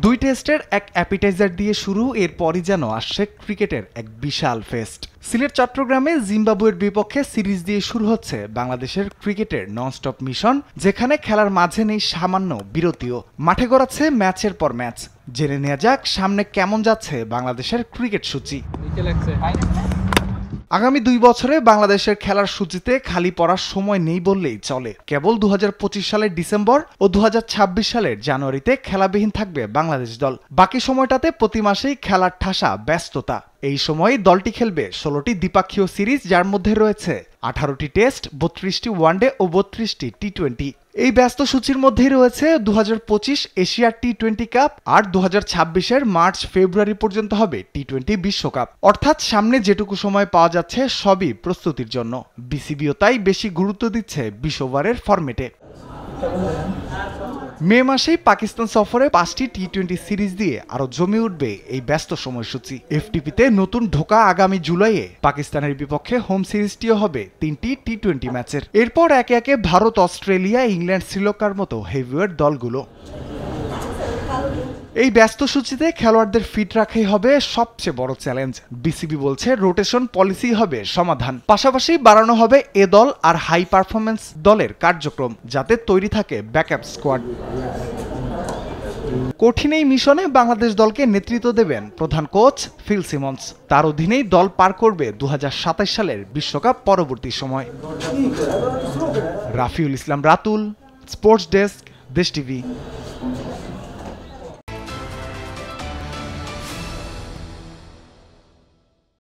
দুই টেস্টের এক অ্যাপিটাইজার দিয়ে শুরু, এরপরই যেন আসছে ক্রিকেটের এক বিশাল ফেস্ট। সিলেট চট্টগ্রামে জিম্বাবুয়ের বিপক্ষে সিরিজ দিয়ে শুরু হচ্ছে বাংলাদেশের ক্রিকেটের ননস্টপ মিশন, যেখানে খেলার মাঝে নেই সামান্য বিরতিও। মাঠে গড়াচ্ছে ম্যাচের পর ম্যাচ। জেনে নেওয়া যাক সামনে কেমন যাচ্ছে বাংলাদেশের ক্রিকেট সূচি। আগামী 2 বছরে বাংলাদেশের খেলার সূচিতে খালি পড়ার সময় নেই বললেই চলে। কেবল 2025 সালের ডিসেম্বর ও 2026 সালের জানুয়ারিতে খেলাবিহীন থাকবে বাংলাদেশ দল। বাকি সময়টাতে প্রতি মাসেই খেলার ঠাসা ব্যস্ততা। এই সময়ে দলটি খেলবে 16টি দ্বিপাক্ষীয় সিরিজ, যার মধ্যে রয়েছে 18টি টেস্ট, 32টি ওয়ানডে ও 32টি টি-20। এই ব্যস্ত সূচির মধ্যেই রয়েছে 2025 এশিয়া টি-20 কাপ, আর 2026-এর মার্চ ফেব্রুয়ারি পর্যন্ত হবে টি-20 বিশ্বকাপ। অর্থাৎ সামনে যেটুকু সময় পাওয়া যাচ্ছে সবই প্রস্তুতির জন্য। বিসিবিও তাই বেশি গুরুত্ব দিচ্ছে 20 ওভারের ফরম্যাটে। মে মাসেই পাকিস্তান সফরে 5টি টি-20 সিরিজ দিয়ে আরো জমে উঠবে এই ব্যস্ত সময়সূচি। এফটিপিতে নতুন ঢোকা আগামী জুলাইয়ে পাকিস্তানের বিপক্ষে হোম সিরিজটিও হবে 3টি টি-20 ম্যাচের। এরপর একে একে ভারত, অস্ট্রেলিয়া, ইংল্যান্ড, শ্রীলঙ্কার মতো হেভিওয়েট দলগুলো। এই ব্যস্ত সূচিতে খেলোয়াড়দের ফিট রাখাই হবে সবচেয়ে বড় চ্যালেঞ্জ। বিসিবি বলছে রোটেশন পলিসি হবে সমাধান, পাশাপাশি বাড়ানো হবে এ দল আর হাই পারফরম্যান্স দলের কার্যক্রম, যাতে তৈরি থাকে ব্যাকআপ স্কোয়াড। কঠিন এই মিশনে বাংলাদেশ দলকে নেতৃত্ব দেবেন প্রধান কোচ ফিল সিমন্স। তার অধীনেই দল পার করবে 2027 সালের বিশ্বকাপ পরবর্তী সময়। রাফিউল ইসলাম রাতুল, স্পোর্টস ডেস্ক, দেশ টিভি।